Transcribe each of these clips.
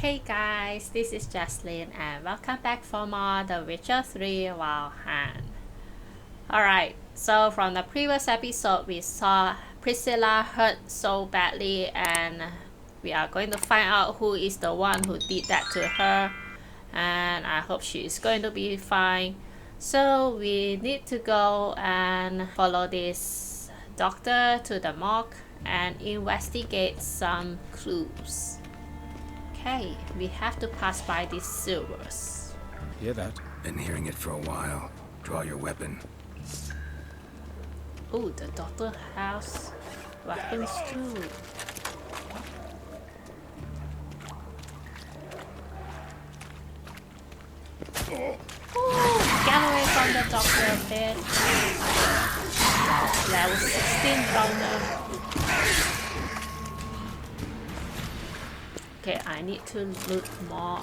Hey guys, this is Jesslyn and welcome back for more The Witcher 3 Wild Hunt. Alright, so from the previous episode we saw Priscilla hurt so badly and we are going to find out who is the one who did that to her, and I hope she is going to be fine. So we need to go and follow this doctor to the morgue and investigate some clues. Okay, we have to pass by these sewers. Hear that? Been hearing it for a while. Draw your weapon. Oh, the doctor has weapons too. Oh, get away from the doctor, bitch. Level 16 Brodeur. Okay, I need to loot more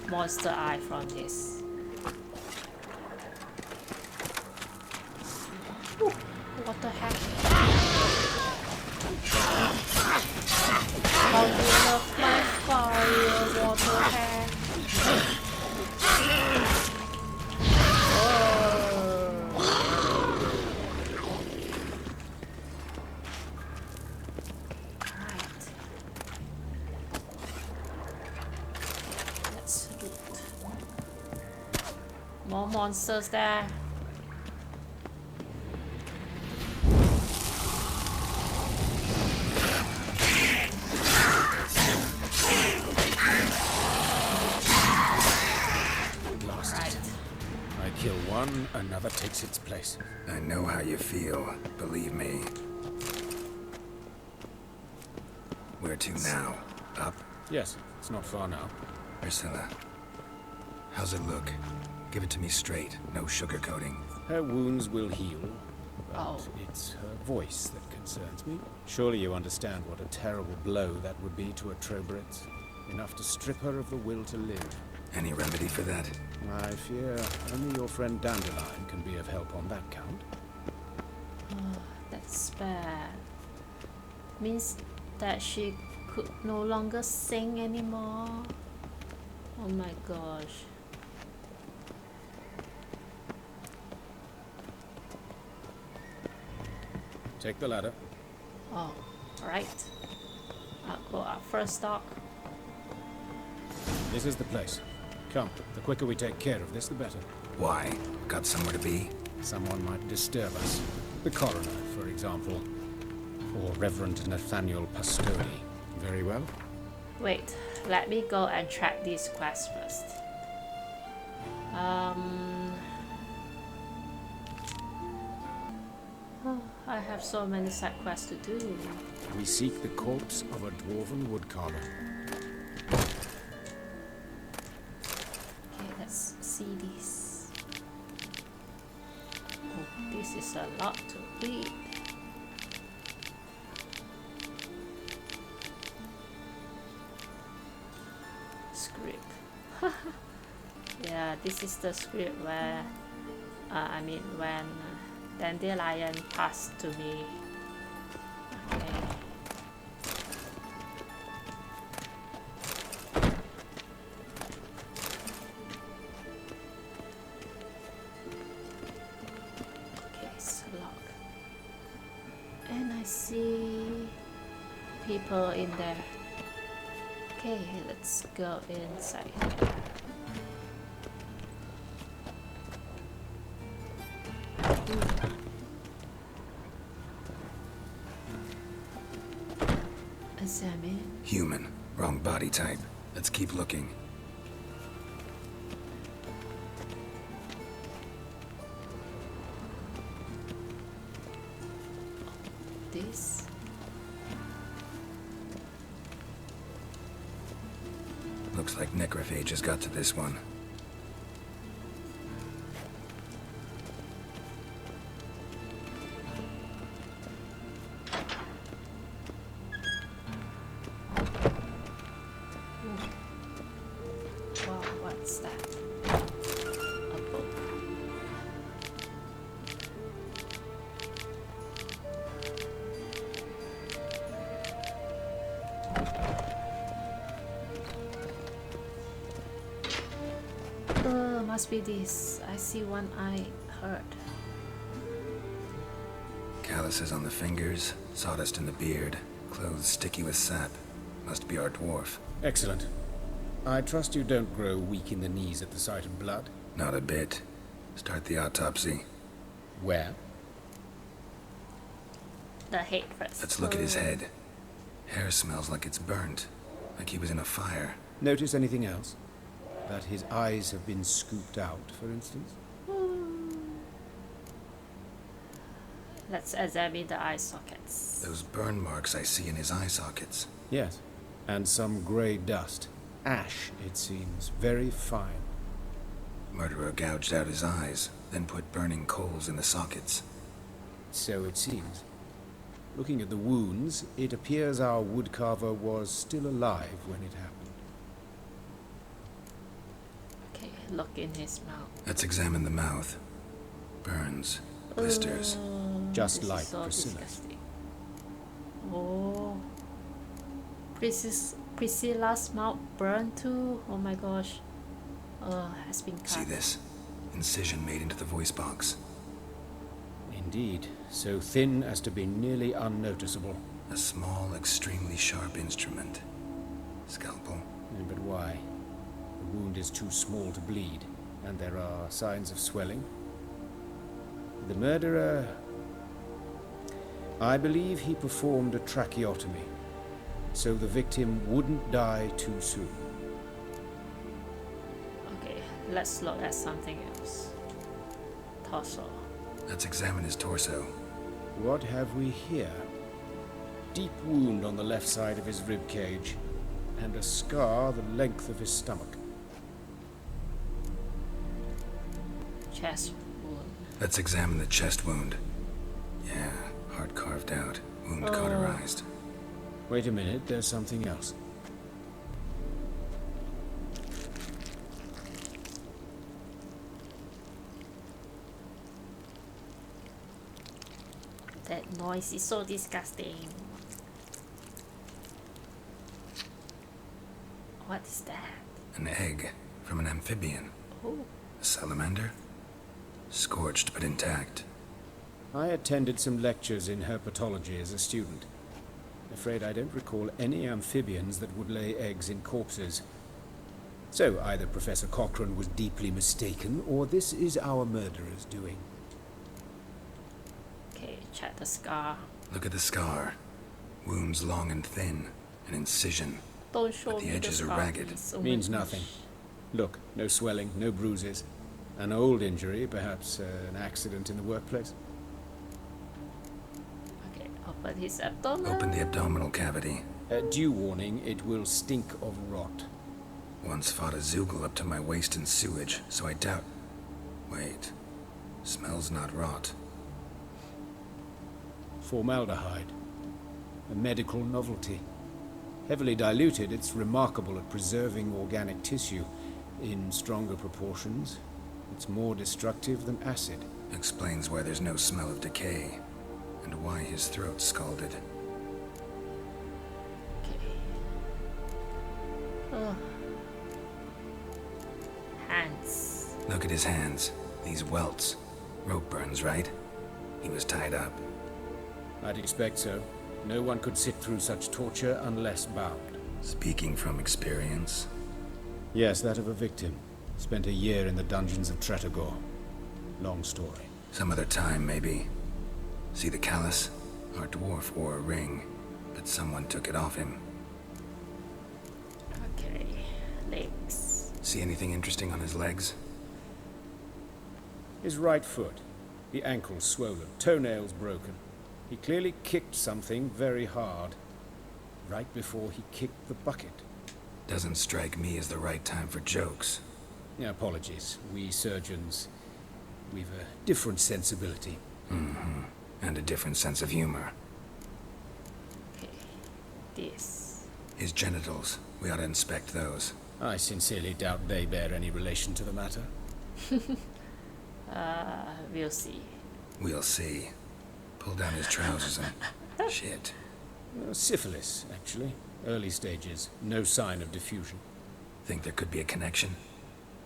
monster eye from this. Ooh, what the heck? How do you love my fire, water heck? More monsters there. Lost it. I kill one, another takes its place. I know how you feel, believe me. Where to now? Up? Yes, it's not far now. Priscilla. How's it look? Give it to me straight, no sugarcoating. Her wounds will heal, but it's her voice that concerns me. Surely you understand what a terrible blow that would be to a Trobrit. Enough to strip her of the will to live. Any remedy for that? I fear only your friend Dandelion can be of help on that count. Oh, that's bad. Means that she could no longer sing anymore. Oh my gosh. Take the ladder. Oh, alright. I'll go up first, Doc. This is the place. Come, the quicker we take care of this, the better. Why? Got somewhere to be? Someone might disturb us. The coroner, for example. Or Reverend Nathaniel Pastodi. Very well. Wait, let me go and track these quests first. Oh, I have so many side quests to do. We seek the corpse of a dwarven woodcarver. Okay, let's see this. Oh, this is a lot to read. Script. Yeah, this is the script where, when Dandelion passed to me. Okay. Okay, it's locked. And I see people in there. Okay, let's go inside. Examine. Human. Wrong body type. Let's keep looking. This. Looks like necrophages got to this one. Wow, what's that? A book. must be this. I see one eye hurt. Calluses on the fingers, sawdust in the beard, clothes sticky with sap. Must be our dwarf. Excellent. I trust you don't grow weak in the knees at the sight of blood? Not a bit. Start the autopsy. Where? The head first. Let's look at his head. Hair smells like it's burnt, like he was in a fire. Notice anything else? That his eyes have been scooped out, for instance? Let's examine the eye sockets. Those burn marks I see in his eye sockets. Yes. And some grey dust. Ash, it seems. Very fine. Murderer gouged out his eyes, then put burning coals in the sockets. So it seems. Looking at the wounds, it appears our woodcarver was still alive when it happened. Okay, look in his mouth. Let's examine the mouth. Burns, blisters. Just This like is so Priscilla. disgusting. Oh. Priscilla's mouth burned too. Oh my gosh. Has been cut. See this? Incision made into the voice box. Indeed, so thin as to be nearly unnoticeable. A small, extremely sharp instrument. Scalpel. But why? The wound is too small to bleed, and there are signs of swelling. The murderer... I believe he performed a tracheotomy, so the victim wouldn't die too soon. Okay, let's look at something else. Torso. Let's examine his torso. What have we here? Deep wound on the left side of his rib cage, and a scar the length of his stomach. Chest wound. Let's examine the chest wound. Yeah, heart carved out, wound cauterized. Wait a minute, there's something else. That noise is so disgusting. What is that? An egg from an amphibian. Oh, A salamander? Scorched but intact. I attended some lectures in herpetology as a student. Afraid I don't recall any amphibians that would lay eggs in corpses. So either Professor Cochrane was deeply mistaken, or this is our murderer's doing. okay, check the scar. Look at the scar. Wounds long and thin. An incision. Don't show But the me edges are scar, ragged. please. Oh my Means gosh. nothing. Look, no swelling, no bruises. An old injury, perhaps an accident in the workplace. Okay, open his abdomen. Open the abdominal cavity. Due warning, it will stink of rot. Once fought a zoogle up to my waist in sewage, so I doubt... Wait. Smells not rot. Formaldehyde. A medical novelty. Heavily diluted, it's remarkable at preserving organic tissue. In stronger proportions, it's more destructive than acid. Explains why there's no smell of decay. And why his throat's scalded. Okay. Oh. Hands. Look at his hands. These welts. Rope burns, right? He was tied up. I'd expect so. No one could sit through such torture unless bound. Speaking from experience. Yes, that of a victim. Spent a year in the dungeons of Tretogor. Long story. Some other time, maybe. See the callus? Our dwarf wore a ring, but someone took it off him. Okay. Legs. See anything interesting on his legs? His right foot. The ankle swollen, toenails broken. He clearly kicked something very hard. Right before he kicked the bucket. Doesn't strike me as the right time for jokes. Apologies. We surgeons, we've a different sensibility. Mm-hmm. And a different sense of humor. Okay. This. His genitals. We ought to inspect those. I sincerely doubt they bear any relation to the matter. We'll see. We'll see. Pull down his trousers and... Shit. Syphilis, actually. Early stages. No sign of diffusion. Think there could be a connection?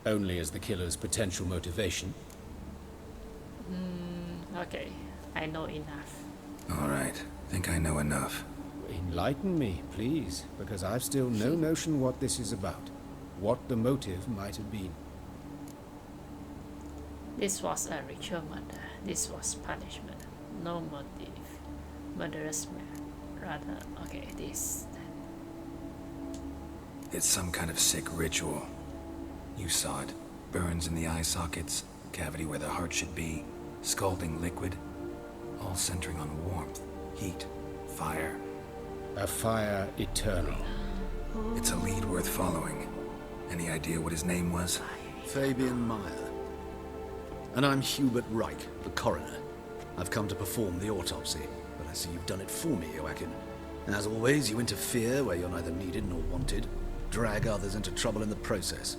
Only as the killer's potential motivation. Okay, I know enough. All right, think I know enough. Enlighten me, please, because I've still no notion what this is about. What the motive might have been. This was a ritual murder. This was punishment. No motive. Murderous man. Rather, okay, this. It's some kind of sick ritual. You saw it. Burns in the eye sockets, cavity where the heart should be, scalding liquid, all centering on warmth, heat, fire. A fire eternal. It's a lead worth following. Any idea what his name was? Fabian Meyer. And I'm Hubert Reich, the coroner. I've come to perform the autopsy, but I see you've done it for me, Joachim. As always, you interfere where you're neither needed nor wanted, drag others into trouble in the process.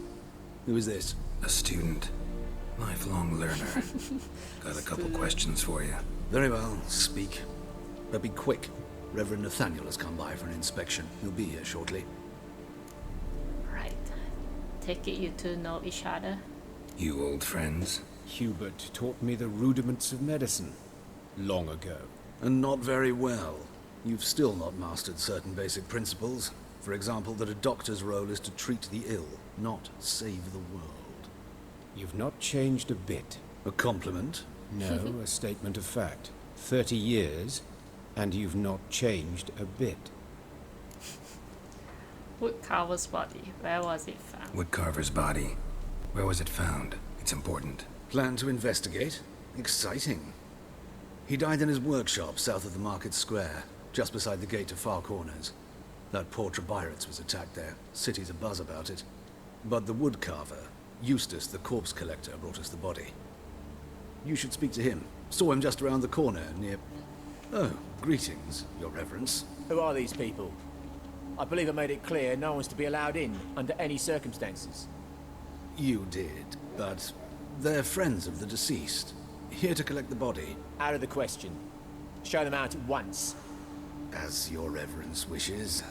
Who is this? A student. Lifelong learner. Got a couple questions for you. Very well, speak. But be quick. Reverend Nathaniel has come by for an inspection. He'll be here shortly. Right. Take it you two know each other. You old friends? Hubert taught me the rudiments of medicine. Long ago. And not very well. You've still not mastered certain basic principles. For example, that a doctor's role is to treat the ill, not save the world. You've not changed a bit. A compliment? No, a statement of fact. 30 years, and you've not changed a bit. Woodcarver's body. Where was it found? Woodcarver's body. Where was it found? It's important. Plan to investigate? Exciting. He died in his workshop south of the market square, just beside the gate to Far Corners. That poor Trebirates was attacked there. City's abuzz about it. But the woodcarver, Eustace the corpse collector, brought us the body. You should speak to him. Saw him just around the corner near... Oh, greetings, your reverence. Who are these people? I believe I made it clear no one's to be allowed in under any circumstances. You did, but they're friends of the deceased. Here to collect the body. Out of the question. Show them out at once. As your reverence wishes.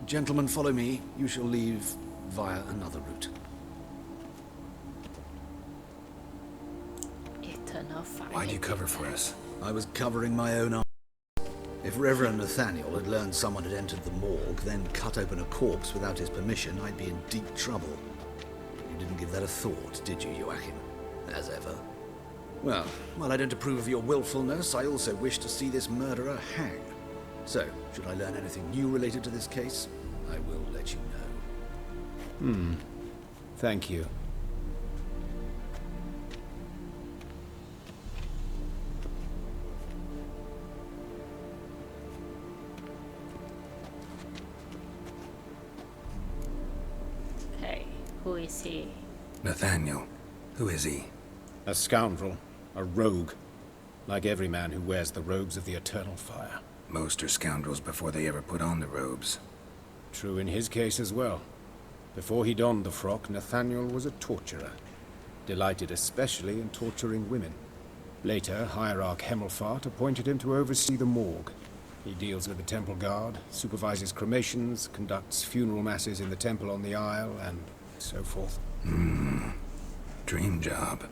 Gentlemen, follow me. You shall leave via another route. Eternal fire. Why'd you cover for us? I was covering my own eyes. If Reverend Nathaniel had learned someone had entered the morgue, then cut open a corpse without his permission, I'd be in deep trouble. You didn't give that a thought, did you, Joachim? As ever. Well, while I don't approve of your willfulness, I also wish to see this murderer hang. So, should I learn anything new related to this case, I will let you know. Thank you. Okay, who is he? Nathaniel. Who is he? A scoundrel. A rogue. Like every man who wears the robes of the eternal fire. Most are scoundrels before they ever put on the robes. True in his case as well. Before he donned the frock, Nathaniel was a torturer. Delighted especially in torturing women. Later, Hierarch Hemmelfart appointed him to oversee the morgue. He deals with the temple guard, supervises cremations, conducts funeral masses in the temple on the Isle, and so forth. Dream job.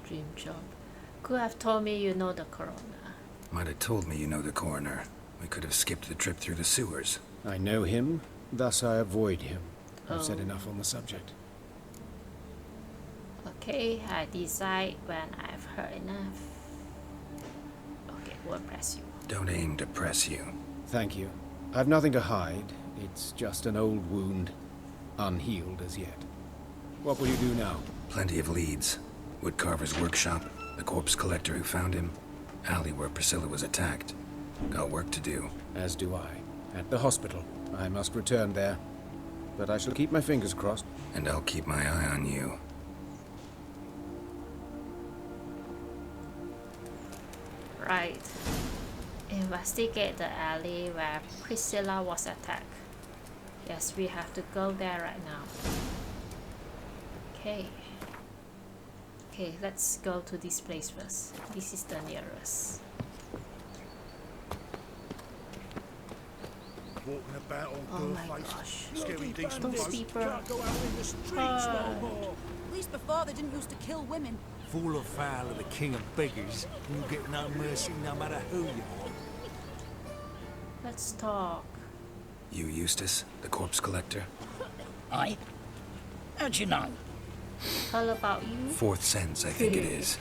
Dream job. Could have told me you know the coroner. Might have told me you know the coroner. We could have skipped the trip through the sewers. I know him, thus I avoid him. I've said Oh. enough on the subject. Okay, I decide when I've heard enough. Okay, won't press you. Don't aim to press you. Thank you. I've nothing to hide. It's just an old wound, unhealed as yet. What will you do now? Plenty of leads. Woodcarver's workshop, the corpse collector who found him, alley where Priscilla was attacked. Got work to do. As do I. At the hospital. I must return there. But I shall keep my fingers crossed. And I'll keep my eye on you. Right. Investigate the alley where Priscilla was attacked. Yes, we have to go there right now. Okay. Okay, let's go to this place first. This is the nearest. walking about all Oh my girl-faced, gosh. scary decent Those folk. people. Can't go out in the streets no more. At least before they didn't used to kill women. Full of foul of the king of beggars, you get no mercy no matter who you are. Let's talk. You Eustace, the corpse collector? Aye? How'd you know? Tell about you. Fourth sense, I think it is.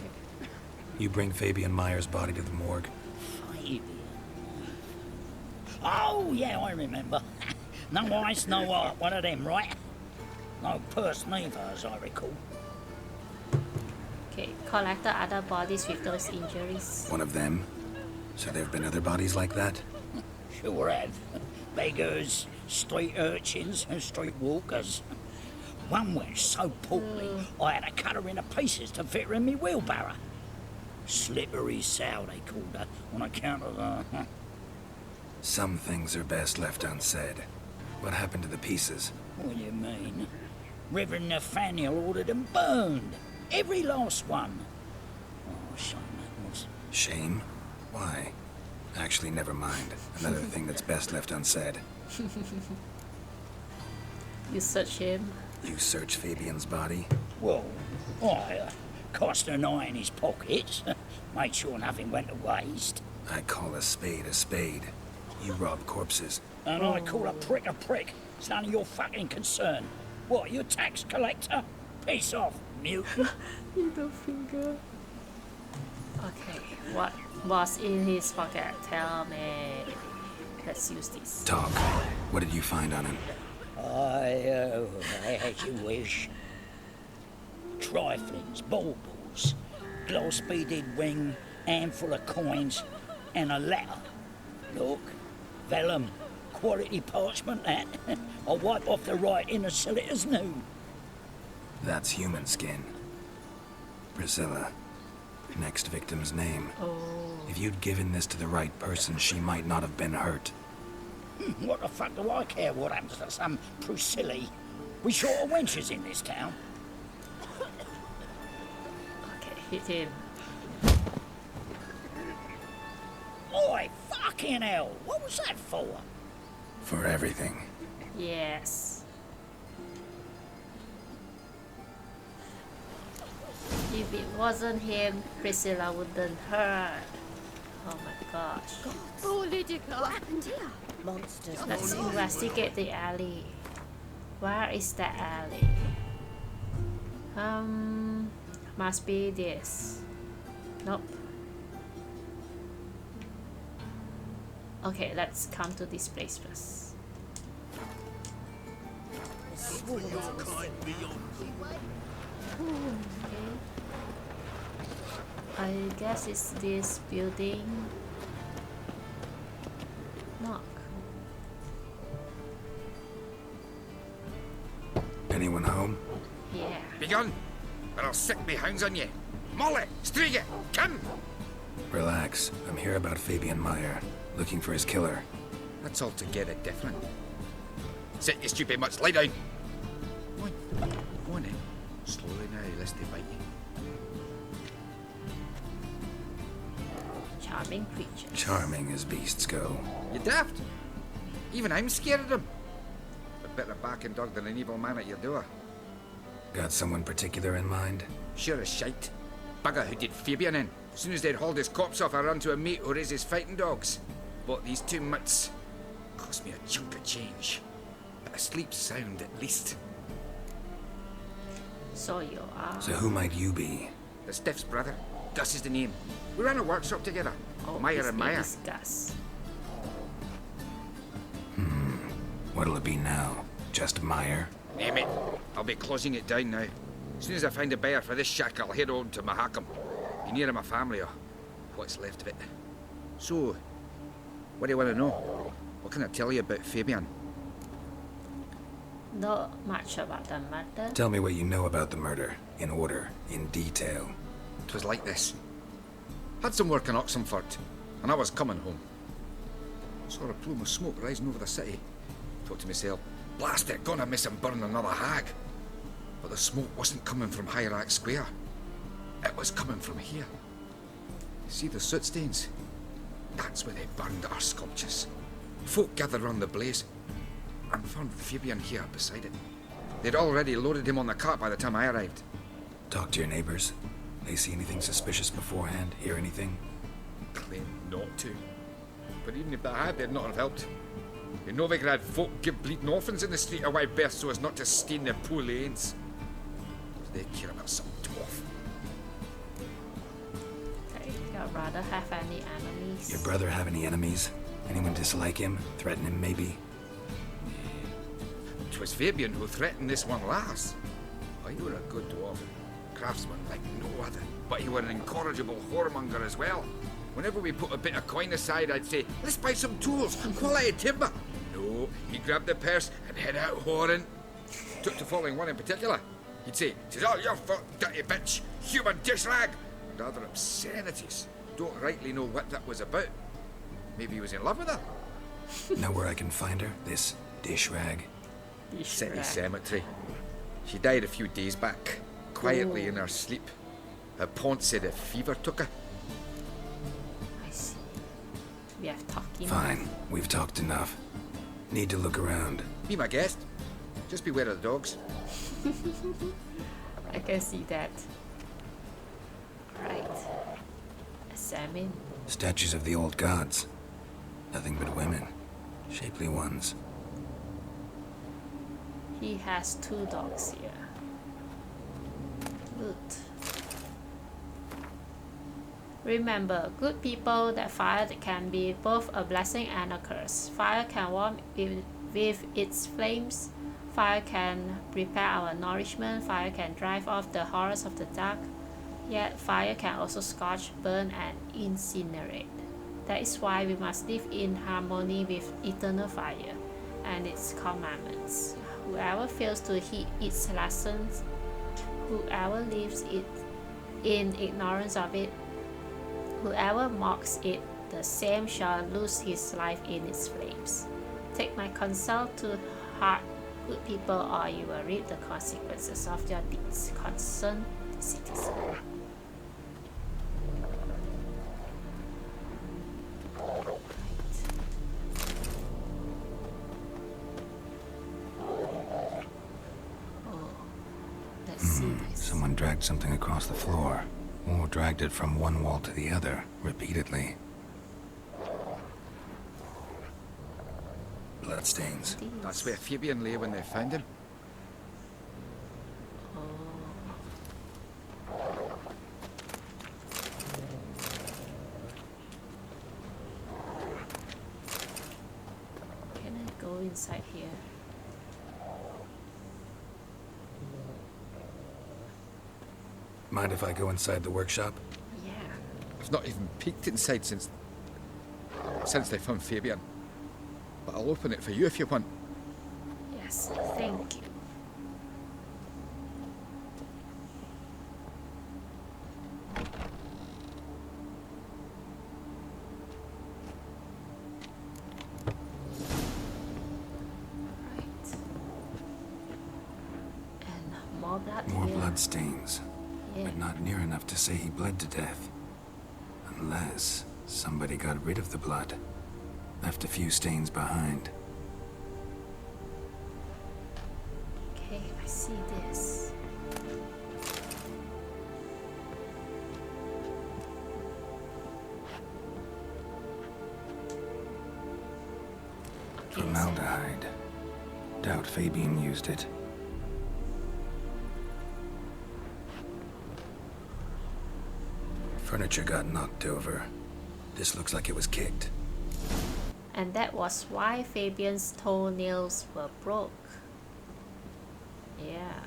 You bring Fabian Meyer's body to the morgue? Fabian. Oh, yeah, I remember. No eyes, no heart, one of them, right? No purse neither, as I recall. Okay, collected other bodies with those injuries. One of them? So there have been other bodies like that? Sure have. Beggars, street urchins, and street walkers. One went so poorly, I had to cut her into pieces to fit her in me wheelbarrow. Slippery sow, they called her, on account of her. Some things are best left unsaid. What happened to the pieces? What do you mean? Reverend Nathaniel ordered them burned. Every last one. Oh, shame that was. Shame? Why? Actually, never mind. Another thing that's best left unsaid. You search him. You search Fabian's body? Well, I cast an eye in his pockets. Made sure nothing went to waste. I call a spade a spade. You rob corpses. And I call a prick a prick. It's none of your fucking concern. What, you tax collector? Piss off, mutant. Middle finger. Okay, what was in his pocket? Tell me. Let's use this. Talk. What did you find on him? As you wish. Triflings, baubles, glass-beaded ring, handful of coins, and a letter. Look, vellum, quality parchment that. I'll wipe off the writing and sell it as new. That's human skin. Priscilla. Next victim's name. Oh. If you'd given this to the right person, she might not have been hurt. What the fuck do I care what happens to some Priscilla? We short of wenches in this town. Okay, hit him. Oi, fucking hell! What was that for? For everything. Yes. If it wasn't him, Priscilla wouldn't hurt. Oh my gosh. Oh, Lydica, what happened here? Monsters. Let's investigate the alley. Where is the alley? Must be this. Nope. Okay, let's come to this place first. Okay. I guess it's this building. Knock. Anyone home? Yeah. Begun, or I'll sick me hounds on you. Molly, Striga, come! Relax. I'm here about Fabian Meyer, looking for his killer. That's altogether different. Sit, you stupid mutts, lie down. Go on then. Slowly now, lest they bite you. Charming creatures. Charming as beasts go. You daft? Even I'm scared of them. A better barking dog than an evil man at your door. Got someone particular in mind? Sure as shite. Bugger who did Fabian in. As soon as they'd hauled his corpse off, I run to a mate who raises fighting dogs. Bought these two mutts. Cost me a chunk of change. But I sleep sound at least. So you are. So who might you be? The Stiff's brother. Gus is the name. We ran a workshop together. Oh, Meyer his and name Meyer. is Gus. What'll it be now? Just Meyer? Name it. I'll be closing it down now. As soon as I find a buyer for this shack, I'll head on to Mahakam. Be near my family, or what's left of it. So, what do you want to know? What can I tell you about Fabian? Not much about the murder. Tell me what you know about the murder, in order, in detail. 'Twas like this. Had some work in Oxenford, and I was coming home. Saw a plume of smoke rising over the city. Thought to myself, blast it, gonna miss and burn another hag. But the smoke wasn't coming from Hierarch Square. It was coming from here. See the soot stains? That's where they burned our sculptures. Folk gathered round the blaze and found Fabian here beside it. They'd already loaded him on the cart by the time I arrived. Talk to your neighbors. They see anything suspicious beforehand? Hear anything? Claim not to. But even if they had, they'd not have helped. In Novigrad, folk give bleeding orphans in the street a wide berth so as not to stain their poor lanes. They care about some dwarf. Okay, your brother have any enemies? Your brother have any enemies? Anyone dislike him? Threaten him, maybe? 'Twas Fabian who threatened this one last. Oh, you were a good dwarf. Craftsman like no other. But you were an incorrigible whoremonger as well. Whenever we put a bit of coin aside, I'd say, let's buy some tools, quality timber. No, he grabbed the purse and head out whoring. Took to following one in particular. He'd say, "'Tis all your fault, dirty bitch, human dish rag." And other obscenities. Don't rightly know what that was about. Maybe he was in love with her. Know where I can find her? This dish rag? City cemetery. She died a few days back, quietly in her sleep. Her pont said a fever took her. I see. We have talked enough. Fine, we've talked enough. Need to look around. Be my guest. Just beware of the dogs. I can see that. Right. Examine. Statues of the old gods. Nothing but women. Shapely ones. He has 2 dogs here. Good. Remember, good people, that fire can be both a blessing and a curse. Fire can warm with its flames. Fire can prepare our nourishment. Fire can drive off the horrors of the dark. Yet fire can also scorch, burn, and incinerate. That is why we must live in harmony with eternal fire and its commandments. Whoever fails to heed its lessons, whoever lives it in ignorance of it, whoever mocks it, the same shall lose his life in its flames. Take my counsel to heart, good people, or you will reap the consequences of your deeds. Concern the citizen. Someone dragged something across the floor, or dragged it from one wall to the other, repeatedly. Bloodstains. That's where Fabian lay when they found him. Can I go inside here? Mind if I go inside the workshop? Yeah. I've not even peeked inside since they found Fabian. But I'll open it for you if you want. Yes, thank you. Right. And more blood More here. blood stains. Yeah. But not near enough to say he bled to death. Unless somebody got rid of the blood. Left a few stains behind. Okay, I see this. Okay, Formaldehyde. Doubt Fabian used it. Furniture got knocked over. This looks like it was kicked. and that was why Fabian's toenails were broke. Yeah.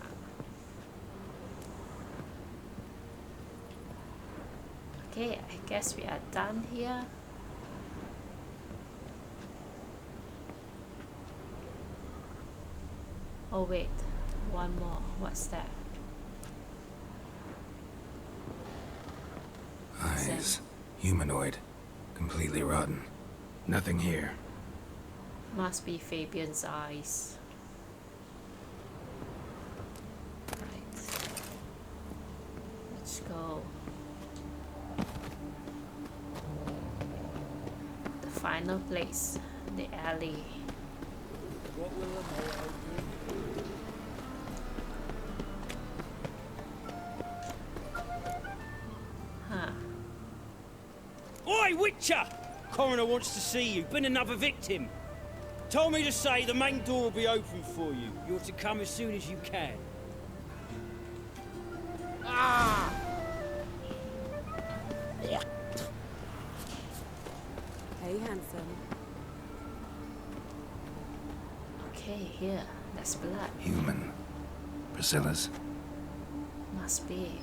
Okay, I guess we are done here. Oh wait, one more. What's that? Eyes. Humanoid. Completely rotten. Nothing here. Must be Fabian's eyes. Right. Let's go. The final place. the alley. What will the mayor do? Huh. Oi, Witcher! Coroner wants to see you. Been another victim. Told me to say the main door will be open for you. You're to come as soon as you can. Ah! Hey, handsome. Okay, here. That's blood. Human. Priscilla's. Must be.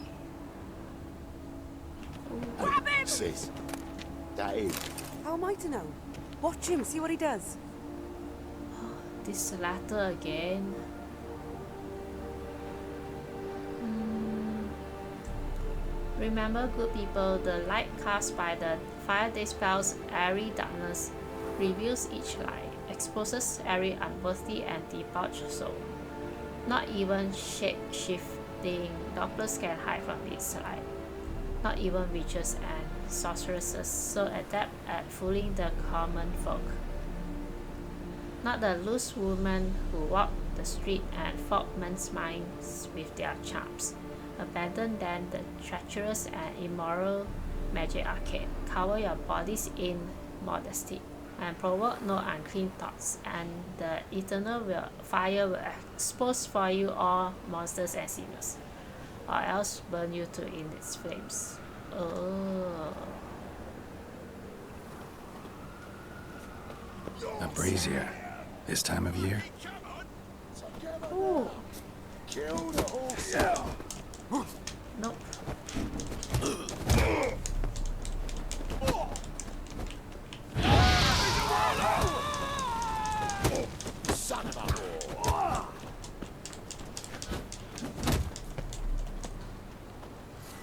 Grab him! Sis. That is. How am I to know? Watch him, see what he does. This latter again. Remember, good people, the light cast by the fire dispels airy darkness, reveals each light, exposes every unworthy and debauched soul. Not even shape-shifting doctors can hide from this light. Not even witches and sorceresses so adept at fooling the common folk. Not the loose women who walk the street and fog men's minds with their charms. Abandon then the treacherous and immoral magic arcade. Cover your bodies in modesty, and provoke no unclean thoughts, and the eternal fire will expose for you all monsters and sinners, or else burn you to in its flames. Oh. A brazier. This time of year? Ooh. Kill the horse. Nope. Son of a whore.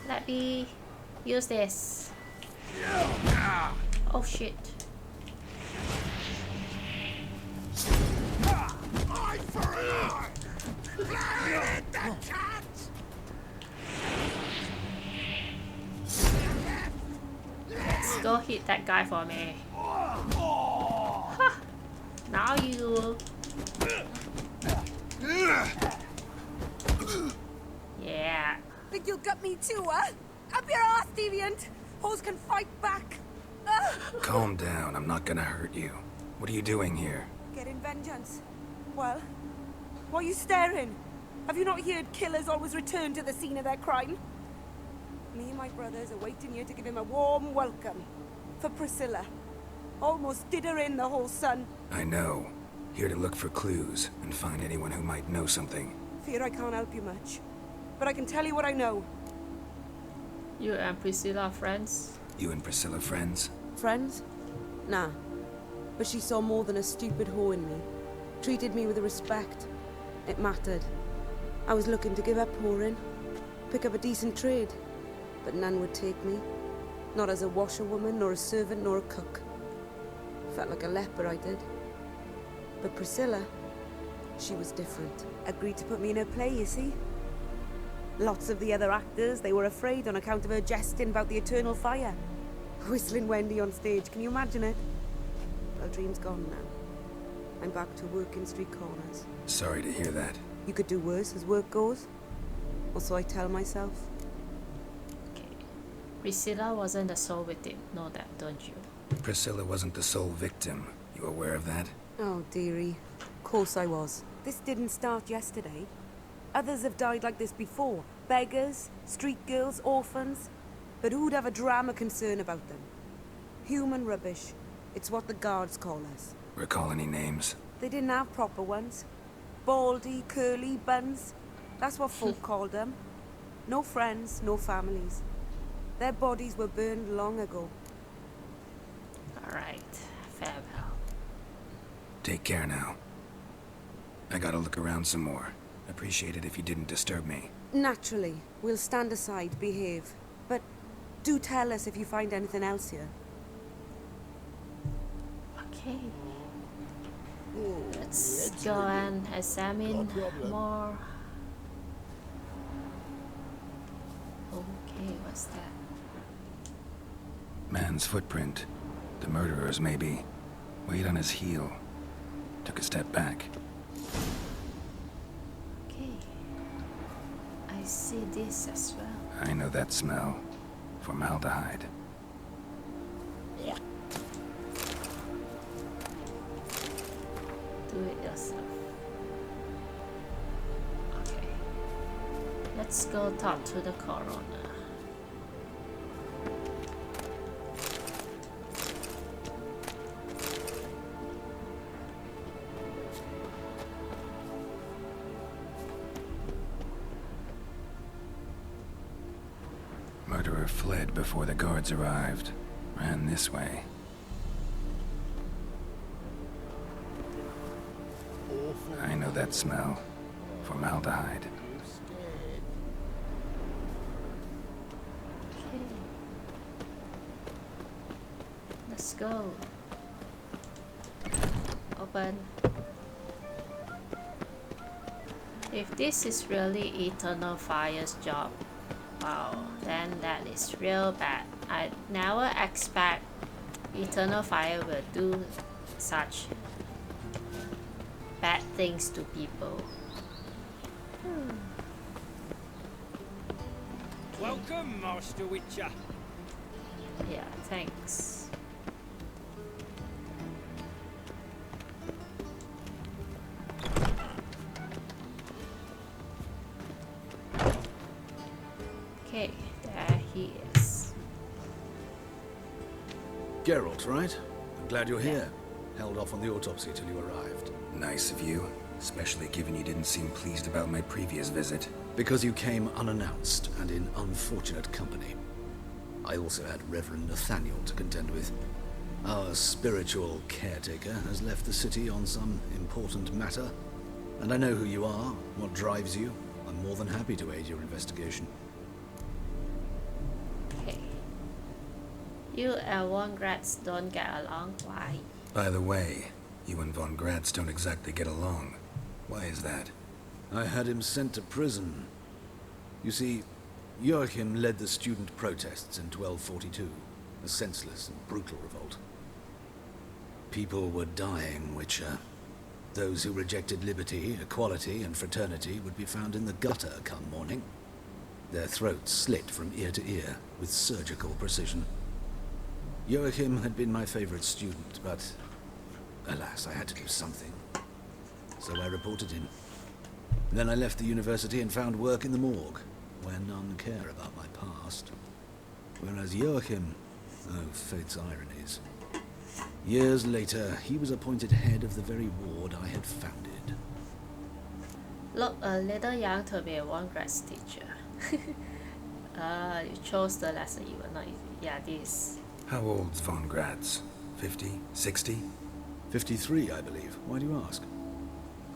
Let me use this. Oh shit. Eye for an eye. Fly the cat. Let's go hit that guy for me. Ha! Now you. Yeah. Think you'll gut me too, huh? Up your ass, deviant! Hoes can fight back! Calm down, I'm not gonna hurt you. What are you doing here? Getting vengeance. Well, why are you staring? Have you not heard killers always return to the scene of their crime? Me and my brothers are waiting here to give him a warm welcome. For Priscilla. Almost did her in, the whole son. I know. Here to look for clues and find anyone who might know something. Fear I can't help you much. But I can tell you what I know. You and Priscilla are friends? You and Priscilla friends? Friends? Nah. But she saw more than a stupid whore in me. Treated me with respect. It mattered. I was looking to give up whoring. Pick up a decent trade. But none would take me. Not as a washerwoman, nor a servant, nor a cook. Felt like a leper, I did. But Priscilla, she was different. Agreed to put me in her play, you see? Lots of the other actors, they were afraid on account of her jesting about the eternal fire. Whistling Wendy on stage, can you imagine it? Well, dream's gone now. I'm back to working street corners. Sorry to hear that. You could do worse as work goes. Or so I tell myself. Okay. Priscilla wasn't the sole victim. Know that, don't you? Priscilla wasn't the sole victim. You aware of that? Oh, dearie. Of course I was. This didn't start yesterday. Others have died like this before. Beggars, street girls, orphans. But who'd have a drama concern about them? Human rubbish. It's what the guards call us. Recall any names? They didn't have proper ones. Baldy, curly, buns. That's what folk called them. No friends, no families. Their bodies were burned long ago. Alright. Farewell. Take care now. I gotta look around some more. Appreciate it if you didn't disturb me. Naturally. We'll stand aside, behave. But do tell us if you find anything else here. Okay. Let's go and examine more. Okay, what's that? Man's footprint. The murderer's, maybe. Weight on his heel. Took a step back. Okay. I see this as well. I know that smell. Formaldehyde. Do it yourself. Okay. Let's go talk to the coroner. Murderer fled before the guards arrived. Ran this way. I know that smell. Formaldehyde. Okay. Let's go. Open. If this is really Eternal Fire's job, wow, then that is real bad. I never expect Eternal Fire will do such bad things to people. Welcome, Master Witcher. Yeah, thanks. Okay, there he is. Geralt, right? I'm glad you're here. Held off on the autopsy till you arrived. Nice of you, especially given you didn't seem pleased about my previous visit. Because you came unannounced and in unfortunate company. I also had Reverend Nathaniel to contend with. Our spiritual caretaker has left the city on some important matter, and I know who you are, what drives you. I'm more than happy to aid your investigation. Okay. You and Von Gratz don't get along. Why? By the way, you and Von Gratz don't exactly get along. Why is that? I had him sent to prison. You see, Joachim led the student protests in 1242, a senseless and brutal revolt. People were dying, Witcher. Those who rejected liberty, equality, and fraternity would be found in the gutter come morning. Their throats slit from ear to ear with surgical precision. Joachim had been my favorite student, but alas, I had to do something. So I reported him. Then I left the university and found work in the morgue, where none care about my past. Whereas Joachim, oh, fate's ironies. Years later, he was appointed head of the very ward I had founded. Look a little young to be a Von Gratz teacher. You chose the lesson you were not easy. Yeah, this. How old's Von Gratz? 50? 60? 53, I believe. Why do you ask?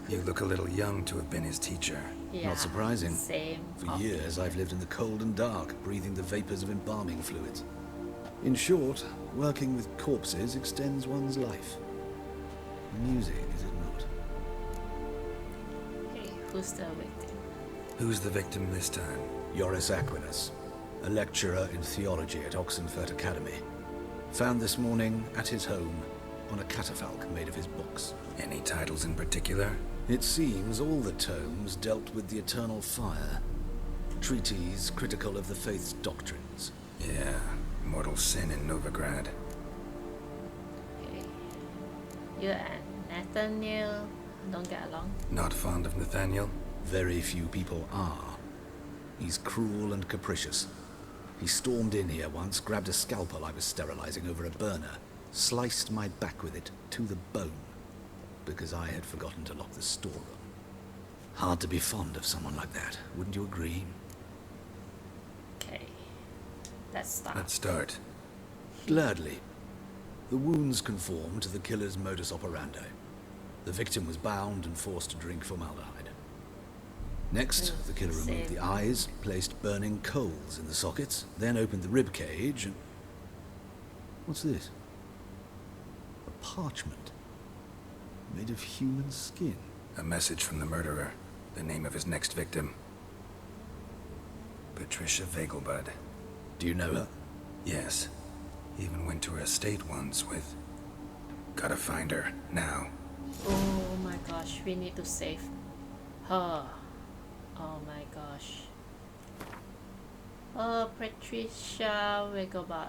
You look a little young to have been his teacher. Yeah, Not surprising. Same. For years, I've lived in the cold and dark, breathing the vapors of embalming fluids. In short, working with corpses extends one's life. Amusing, is it not? Okay, who's the victim? Who's the victim this time? Joris Aquinas, a lecturer in theology at Oxenfurt Academy. Found this morning at his home on a catafalque made of his books. Any titles in particular? It seems all the tomes dealt with the eternal fire. Treatises critical of the faith's doctrines. Yeah, mortal sin in Novigrad. Okay. You and Nathaniel don't get along? Not fond of Nathaniel? Very few people are. He's cruel and capricious. He stormed in here once, grabbed a scalpel I was sterilizing over a burner, sliced my back with it to the bone, because I had forgotten to lock the storeroom. Hard to be fond of someone like that, wouldn't you agree? Okay. Let's start. Let's start. Gladly. The wounds conform to the killer's modus operandi. The victim was bound and forced to drink formaldehyde. Next, the killer removed the eyes, placed burning coals in the sockets, then opened the rib cage and... What's this? A parchment. Made of human skin. A message from the murderer. The name of his next victim. Patricia Vegelbud. Do you know her? Yes. Even went to her estate once with Gotta find her, now. Oh my gosh, we need to save her. Oh my gosh. Oh, Patricia Wigglebot.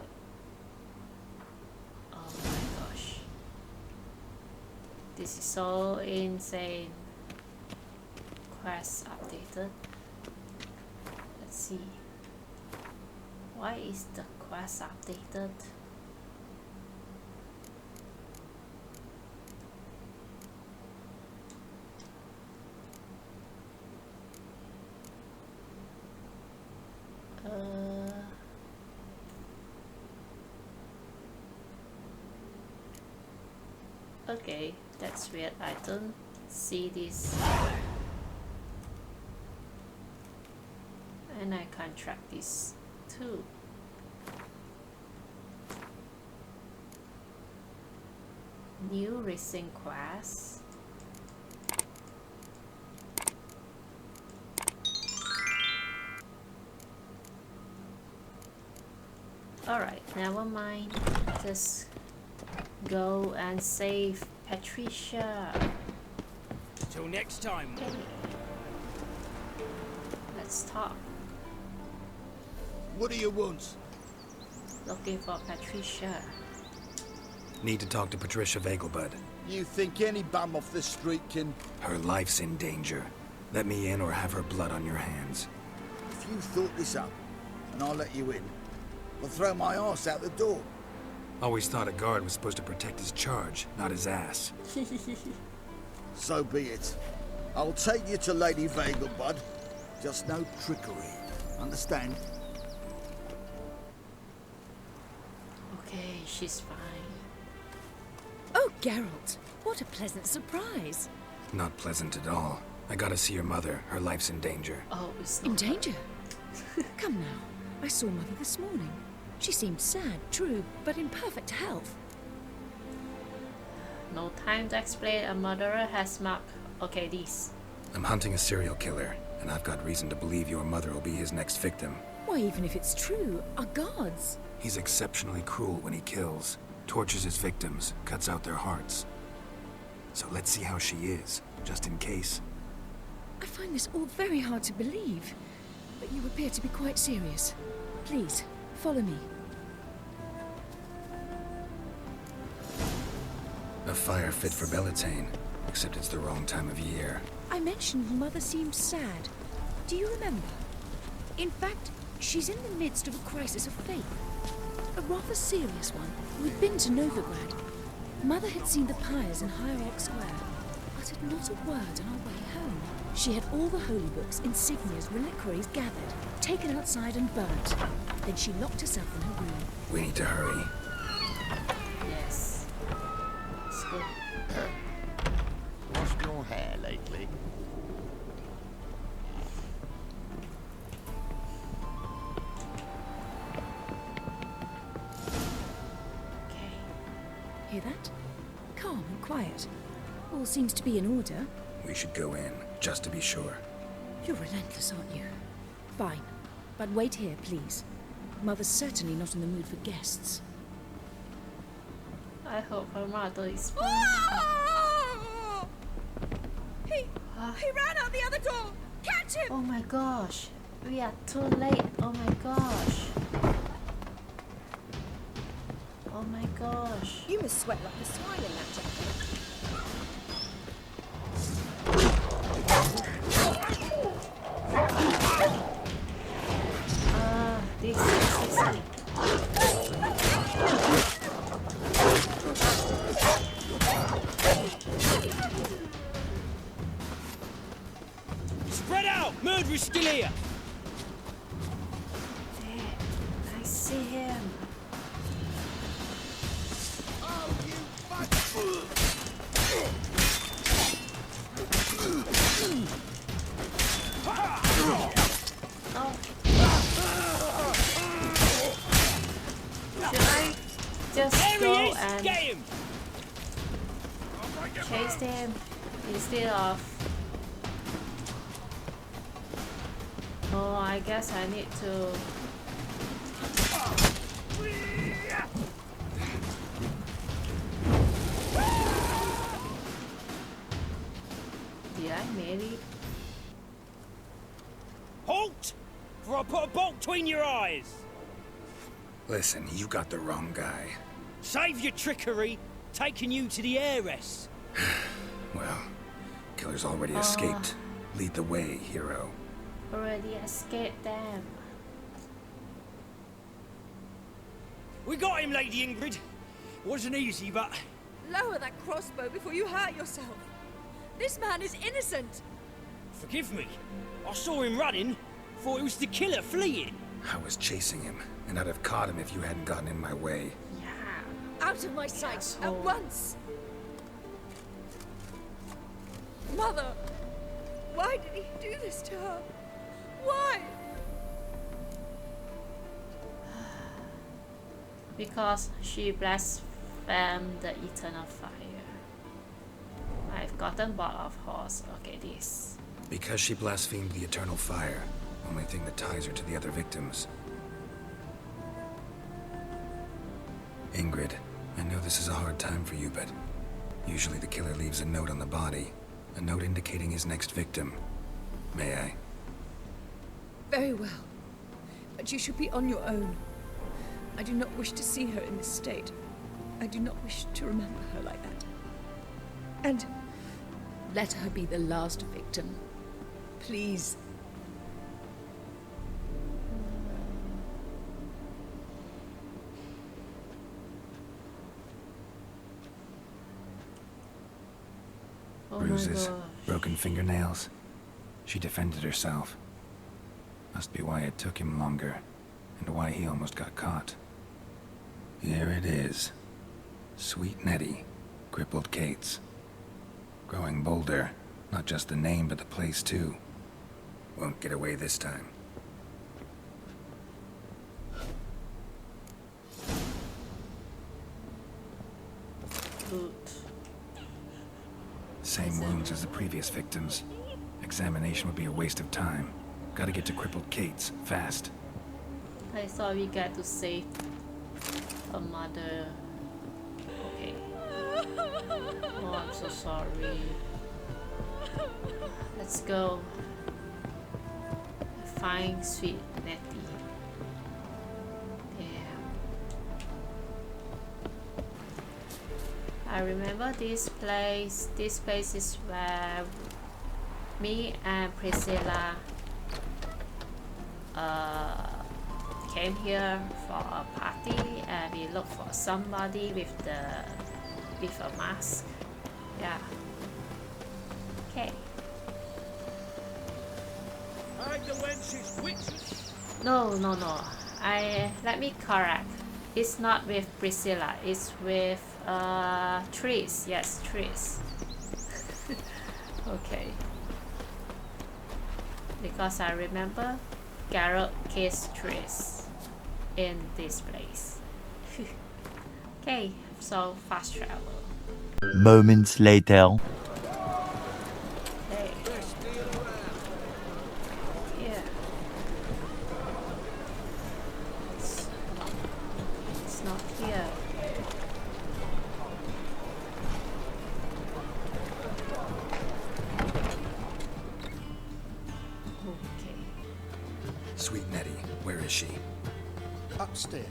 Oh my gosh. This is so insane. Quest updated. Let's see. Why is the quest updated? Okay, that's weird. I don't see this. And I can't track this too. New racing quest. Alright, never mind. Just go and save Patricia. Till next time. Let's talk. What do you want? Looking for Patricia. Need to talk to Patricia Vegelbud. You think any bum off the street can... Her life's in danger. Let me in or have her blood on your hands. If you thought this up, and I'll let you in, I'll throw my arse out the door. Always thought a guard was supposed to protect his charge, not his ass. So be it. I'll take you to Lady Vegelbud. Just no trickery. Understand? Okay, she's fine. Oh, Geralt, what a pleasant surprise. Not pleasant at all. I gotta see your mother. Her life's in danger. Oh, it's In danger? Come now. I saw Mother this morning. She seemed sad, true, but in perfect health. No time to explain. A murderer has marked. Okay, these. I'm hunting a serial killer, and I've got reason to believe your mother will be his next victim. Why, even if it's true, our guards. He's exceptionally cruel when he kills, tortures his victims, cuts out their hearts. So let's see how she is, just in case. I find this all very hard to believe, but you appear to be quite serious. Please, follow me. A fire fit for Bellatane, except it's the wrong time of year. I mentioned Mother seemed sad. Do you remember? In fact, she's in the midst of a crisis of faith. A rather serious one. We'd been to Novigrad. Mother had seen the pyres in Hierarch Square, uttered not a word on our way home. She had all the holy books, insignias, reliquaries gathered, taken outside and burnt. Then she locked herself in her room. We need to hurry. Yes. Let's go. Washed your hair lately? Okay. Hear that? Calm and quiet. All seems to be in order. We should go in, just to be sure. You're relentless, aren't you? Fine. But wait here, please. Mother's certainly not in the mood for guests. I hope her mother is fine. He ran out the other door! Catch him! Oh my gosh. We are too late. Oh my gosh. Oh my gosh. You must sweat like a swine in that jacket. This is easy. Spread out! Murderer's still here! There. I see him. Oh. Should I just go and Get him! chase him instead of... Oh, I guess I need to... Why, Mary? Halt! For I put a bolt between your eyes! Listen, you got the wrong guy. Save your trickery, taking you to the heiress. Well, killer's already escaped. Lead the way, hero. Already escaped them. We got him, Lady Ingrid. Wasn't easy, but... Lower that crossbow before you hurt yourself. This man is innocent. Forgive me. I saw him running. Thought it was the killer fleeing. I was chasing him, and I'd have caught him if you hadn't gotten in my way. Yeah. Out of my sight, Asshole. at once. Mother, why did he do this to her? Why? Because she blasphemed the eternal fire. I've gotten bored of horse. Okay, this. Because she blasphemed the eternal fire. Only thing that ties her to the other victims. Ingrid, I know this is a hard time for you, but usually the killer leaves a note on the body. A note indicating his next victim. May I? Very well. But you should be on your own. I do not wish to see her in this state. I do not wish to remember her like that. And let her be the last victim. Please. Oh Bruises, my gosh. broken fingernails. She defended herself. Must be why it took him longer, and why he almost got caught. Here it is. Sweet Nettie, crippled Kate's. Growing bolder, not just the name but the place too. Won't get away this time. Good. Same wounds as the previous victims. Examination would be a waste of time. Gotta get to crippled Kate's, fast. I thought we got to save her mother. Okay. Oh, I'm so sorry. Let's go. Find sweet Nettie. I remember this place. This place is where me and Priscilla came here for a party, and we looked for somebody with a mask. Yeah. Okay. No. Let me correct. It's not with Priscilla. It's with Tris. Yes, Tris. Okay. Because I remember Geralt kissed Tris in this place. Okay, so fast travel. Moments later. Hey. Yeah. It's not here. Sweet Nettie, where is she? Upstairs.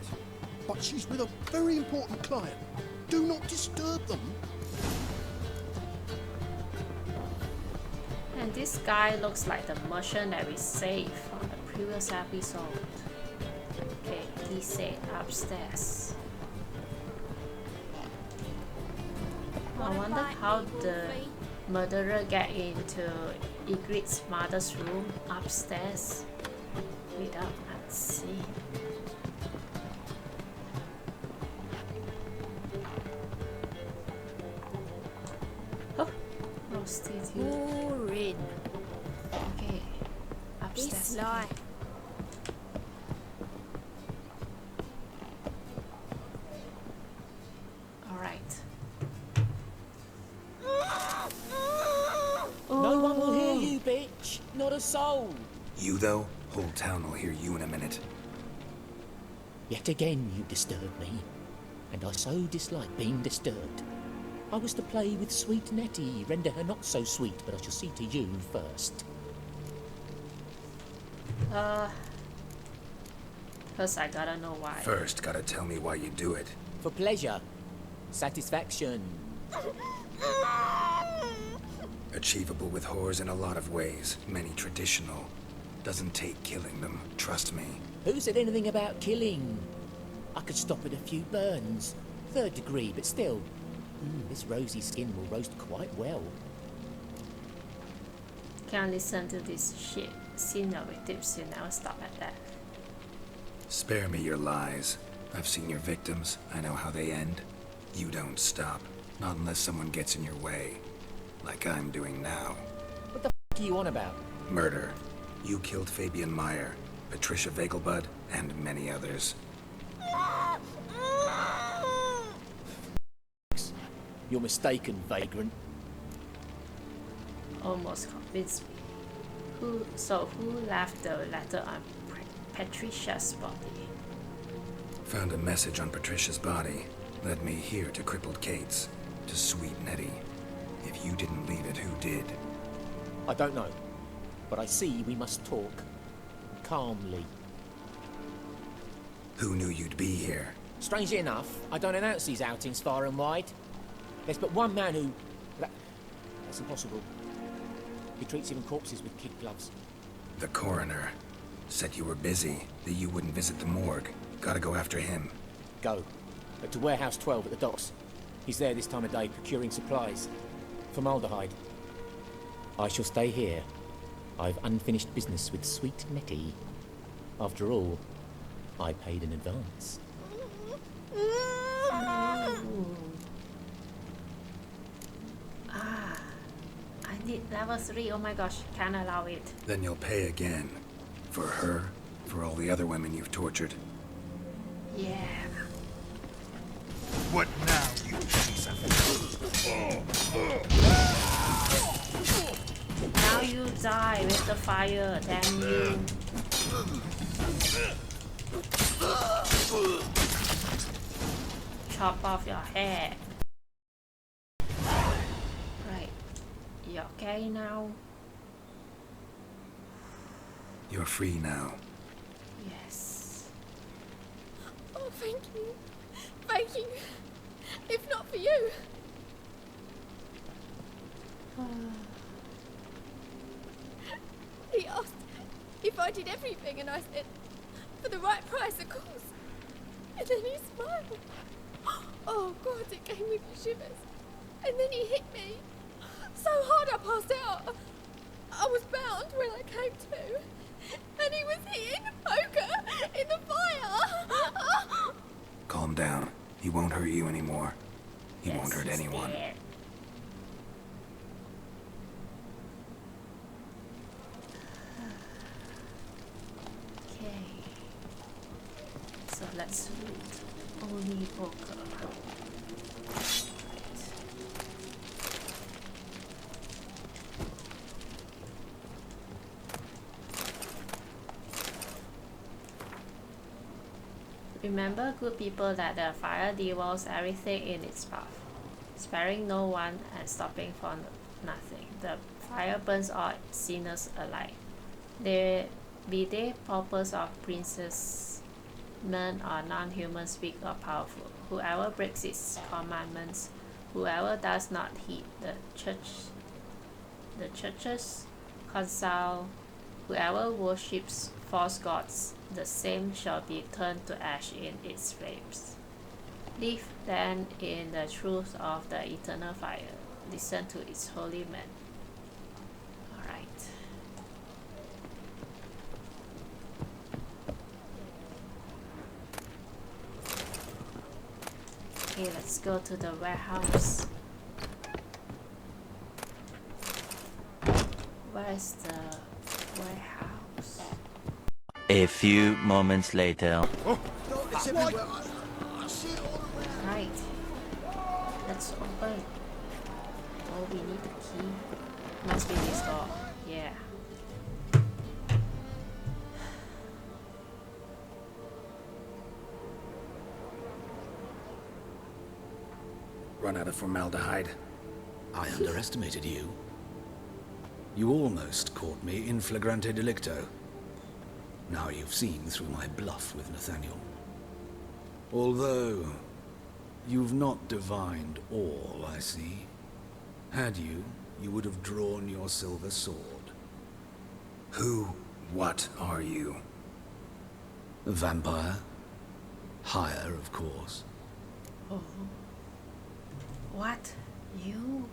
But she's with a very important client. Do not disturb them. And this guy looks like the merchant that we saved from the previous episode. Okay, he said upstairs. I wonder how the murderer get into Ygritte's mother's room upstairs without unseen. Oh, prostitute. Morhen. Okay, upstairs. This lie. Alright. No one will hear you, bitch. Not a soul. You though? Whole town will hear you in a minute. Yet again you disturb me, and I so dislike being disturbed. I was to play with sweet Nettie, render her not so sweet, but I shall see to you first. First I gotta know why. First, gotta tell me why you do it. For pleasure. Satisfaction. Achievable with whores in a lot of ways, many traditional. Doesn't take killing them, trust me. Who said anything about killing? I could stop at a few burns. 3rd degree, but still. This rosy skin will roast quite well. Can't listen to this shit. Seen your victims, you never stop at that. Spare me your lies. I've seen your victims, I know how they end. You don't stop, not unless someone gets in your way. Like I'm doing now. What the f*** are you on about? Murder. You killed Fabian Meyer, Patricia Vegelbud, and many others. You're mistaken, vagrant. Almost convinced me. Who left the letter on Patricia's body? Found a message on Patricia's body. Led me here to crippled Kate's. To sweet Nettie. If you didn't leave it, who did? I don't know. But I see we must talk. Calmly. Who knew you'd be here? Strangely enough, I don't announce these outings far and wide. There's but one man who... That's impossible. He treats even corpses with kid gloves. The coroner. Said you were busy, that you wouldn't visit the morgue. Gotta go after him. Go. But to Warehouse 12 at the docks. He's there this time of day procuring supplies. Formaldehyde. I shall stay here. I've unfinished business with sweet Nettie. After all, I paid in advance. I need level 3, oh my gosh, can't allow it. Then you'll pay again. For her, for all the other women you've tortured. Yeah. What now, you piece of... Now you die with the fire, damn you. Chop off your hair. Right. You okay now? You're free now. Yes. Oh, thank you. Thank you. If not for you. He asked if I did everything, and I said, for the right price, of course. And then he smiled. Oh, God, it gave me the shivers. And then he hit me. So hard I passed out. I was bound when I came to. And he was hitting the poker in the fire. Calm down. He won't hurt you anymore. He won't hurt anyone. Scared. Okay. So let's loot only poker. Remember, good people, that the fire devours everything in its path, sparing no one and stopping for nothing. The fire burns all sinners alike. Be they paupers or princes, men or non-humans, weak or powerful. Whoever breaks its commandments, whoever does not heed the church's counsel, whoever worships false gods, the same shall be turned to ash in its flames. Live then in the truth of the eternal fire. Listen to its holy men. Alright. Okay, let's go to the warehouse. Where's the warehouse? A few moments later. Right. Let's open. Oh, we need the key. Must be this door. Yeah. run out of formaldehyde. I underestimated you. You almost caught me in flagrante delicto. Now you've seen through my bluff with Nathaniel. Although, you've not divined all, I see. Had you, you would have drawn your silver sword. What are you? A vampire. Higher, of course. Oh. What? You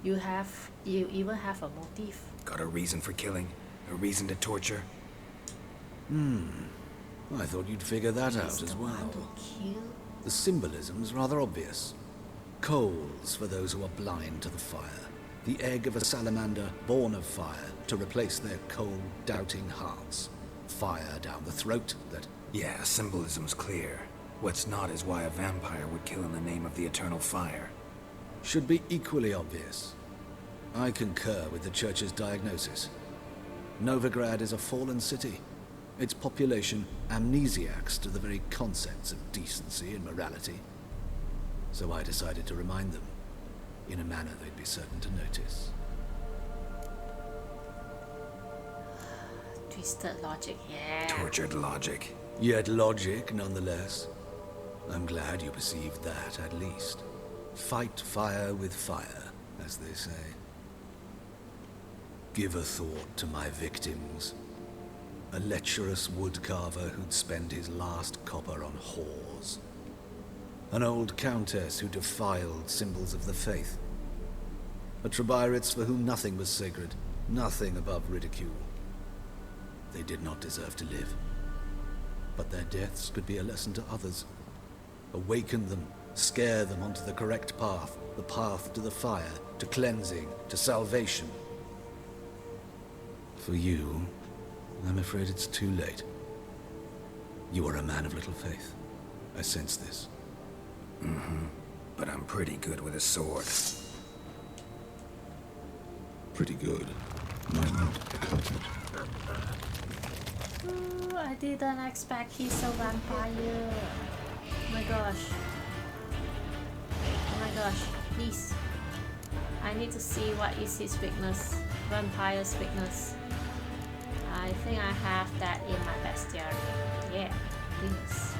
even have a motive? Got a reason for killing? A reason to torture? I thought you'd figure that out as well. The symbolism's rather obvious. Coals for those who are blind to the fire. The egg of a salamander born of fire to replace their cold, doubting hearts. Fire down the throat that... Yeah, symbolism's clear. What's not is why a vampire would kill in the name of the eternal fire. Should be equally obvious. I concur with the Church's diagnosis. Novigrad is a fallen city. Its population amnesiacs to the very concepts of decency and morality. So I decided to remind them, in a manner they'd be certain to notice. Twisted logic, yeah. Tortured logic. Yet logic, nonetheless. I'm glad you perceived that, at least. Fight fire with fire, as they say. Give a thought to my victims. A lecherous woodcarver who'd spend his last copper on whores. An old countess who defiled symbols of the faith. A Trebirates for whom nothing was sacred, nothing above ridicule. They did not deserve to live. But their deaths could be a lesson to others. Awaken them, scare them onto the correct path, the path to the fire, to cleansing, to salvation. For you, I'm afraid it's too late. You are a man of little faith. I sense this. But I'm pretty good with a sword. Pretty good. Might not cut it. Ooh, I didn't expect he's a vampire. Oh my gosh. Oh my gosh, please. I need to see what is his weakness. Vampire's weakness. I think I have that in my bestiary. Yeah, please.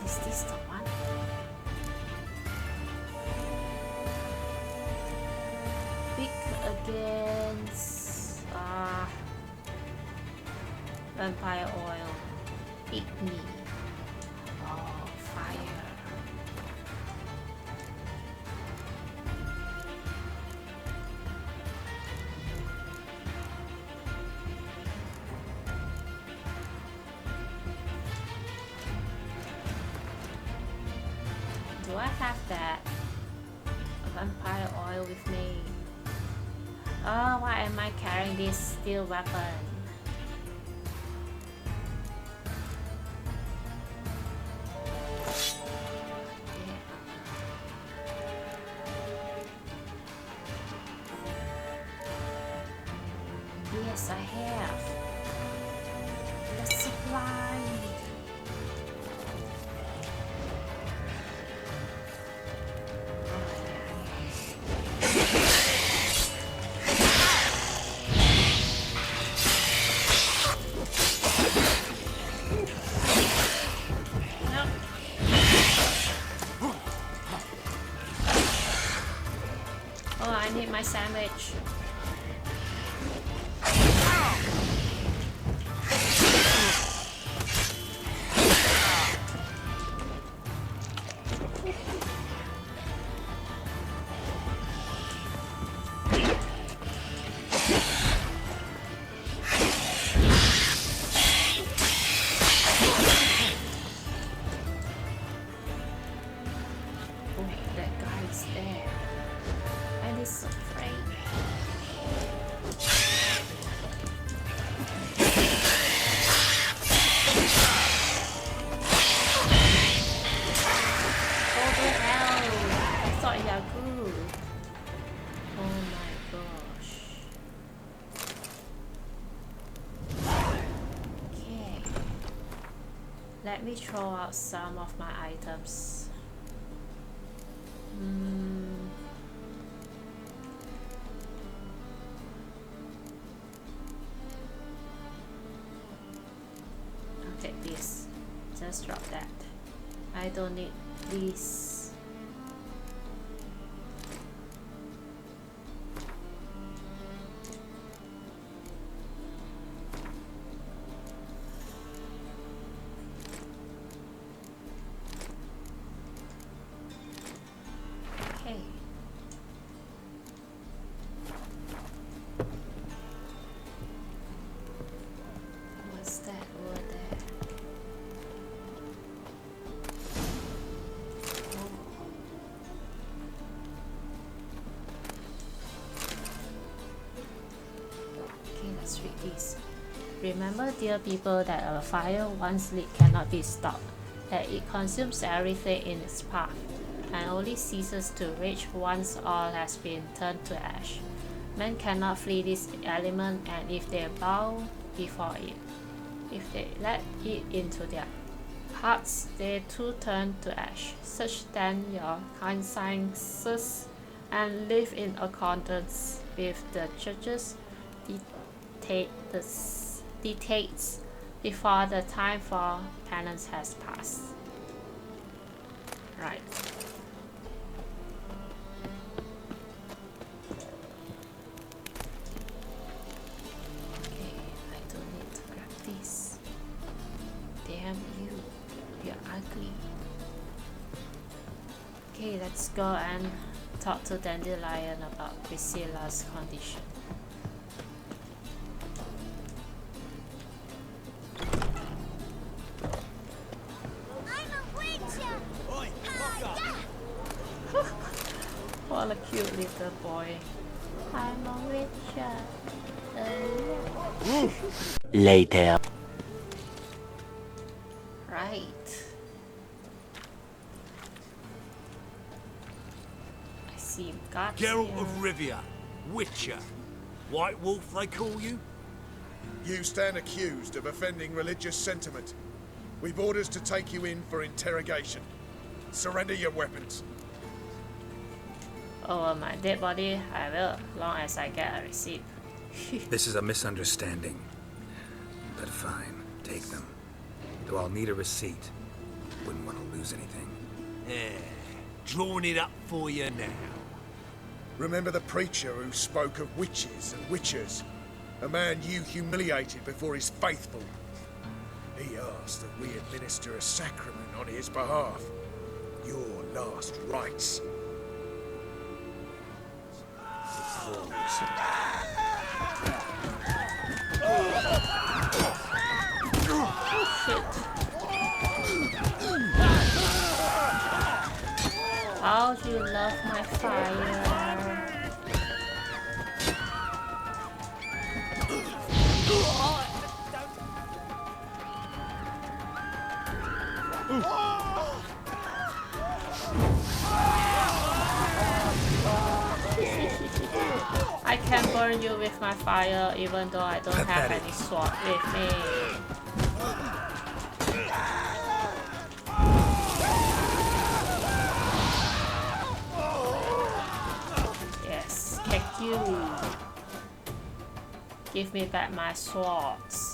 Is this the one? Big against vampire oil. Igni. Oh, fire. Do I have that vampire oil with me? Oh, why am I carrying this steel weapon? Yes, I have. The supply. Oh, I need my sandwich. Oh, that guy is there. And he's afraid. let me throw out some of my items. I'll take this. Just drop that. I don't need these. Remember, dear people, that a fire once lit cannot be stopped, that it consumes everything in its path, and only ceases to rage once all has been turned to ash. Men cannot flee this element, and if they bow before it, if they let it into their hearts, they too turn to ash. Such then your consciences, and live in accordance with the church's dictates before the time for penance has passed. Right. Okay, I don't need to grab this. Damn you, you're ugly. Okay, let's go and talk to Dandelion about Priscilla's condition. What a cute little boy. I'm a witcher. Later. Right. I see guts Geralt here. of Rivia, Witcher. White Wolf, they call you? You stand accused of offending religious sentiment. We've orders to take you in for interrogation. Surrender your weapons. Over my dead body, I will, long as I get a receipt. This is a misunderstanding. But fine, take them. Though I'll need a receipt. Wouldn't want to lose anything. Yeah, drawing it up for you now. Remember the preacher who spoke of witches and witchers? A man you humiliated before his faithful. He asked that we administer a sacrament on his behalf. Your last rites. How do you love my fire? I can burn you with my fire even though I don't have any sword with me. Yes, kick you. Give me back my swords.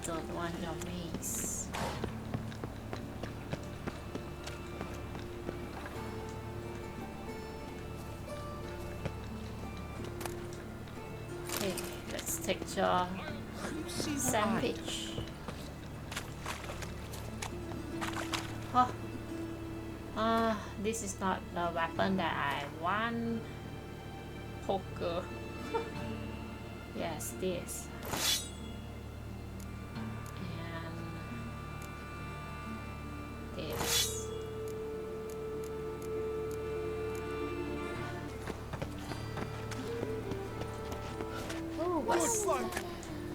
Don't want your mace. Okay, let's take your sandwich. Oh, this is not the weapon that I want. Poker. Yes, this.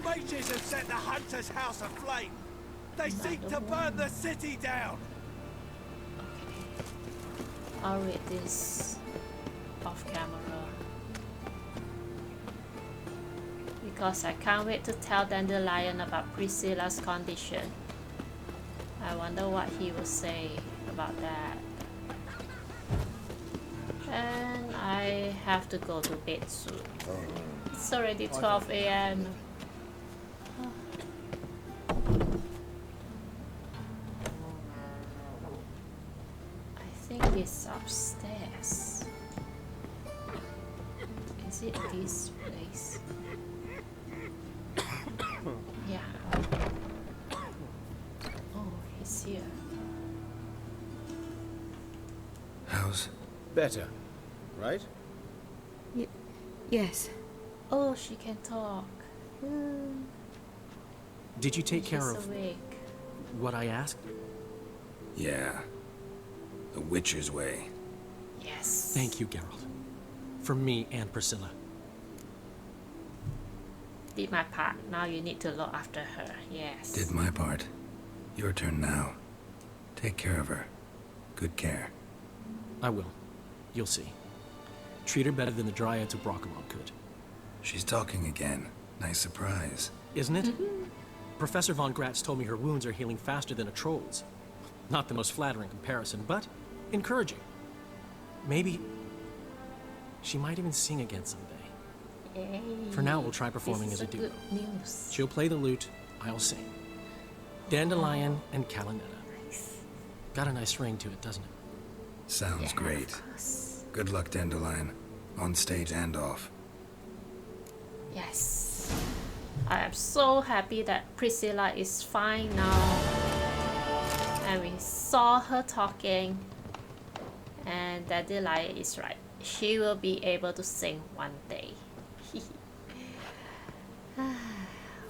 Mages have set the Hunter's house aflame. They seek to burn the city down. I'll read this off camera because I can't wait to tell Dandelion about Priscilla's condition. I wonder what he will say about that. And I have to go to bed soon. It's already 12 AM. I think it's upstairs. Is it this place? Yeah. Oh, he's here. How's? Better, right? Yes. Oh, she can talk. Did you take care of awake. what I asked? Yeah. The Witcher's way. Yes. Thank you, Geralt. For me and Priscilla. Did my part. Now you need to look after her. Yes. Did my part. Your turn now. Take care of her. Good care. I will. You'll see. Treat her better than the Dryads of Brockamon could. She's talking again. Nice surprise. Isn't it? Professor von Gratz told me her wounds are healing faster than a troll's. Not the most flattering comparison, but encouraging. Maybe she might even sing again someday. Yay. For now, we'll try performing as a duo. She'll play the lute, I'll sing. Dandelion and Calinetta. Nice. Got a nice ring to it, doesn't it? Sounds great. Good luck, Dandelion. On stage and off. Yes. I am so happy that Priscilla is fine now. And we saw her talking. And Dandelion is right. She will be able to sing one day.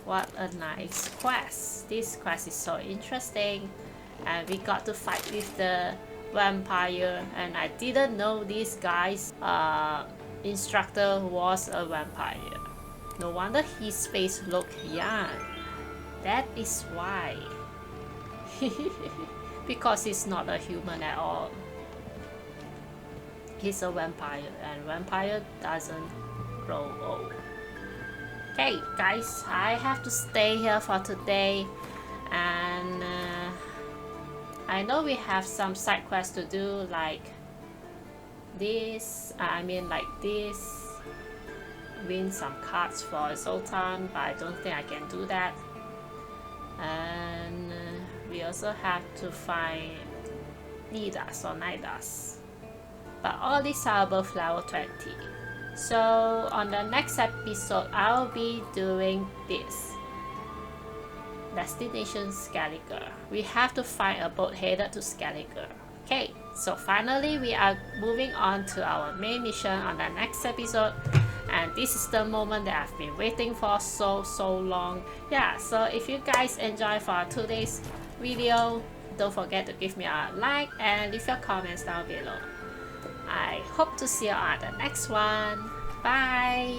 What a nice quest. This quest is so interesting. And we got to fight with the vampire, and I didn't know this guy's instructor was a vampire. No wonder his face looked young. That is why. Because he's not a human at all. He's a vampire, and vampire doesn't grow old. Okay guys, I have to stay here for today, and I know we have some side quests to do, like this, win some cards for Sultan, but I don't think I can do that. And we also have to find Nidas or Nidas, but all these are above level 20. So on the next episode, I'll be doing this. Destination Skellige. We have to find a boat headed to Skellige. Okay, so finally we are moving on to our main mission on the next episode, and this is the moment that I've been waiting for so long. Yeah, so if you guys enjoy for today's video, don't forget to give me a like and leave your comments down below. I hope to see you on the next one. Bye.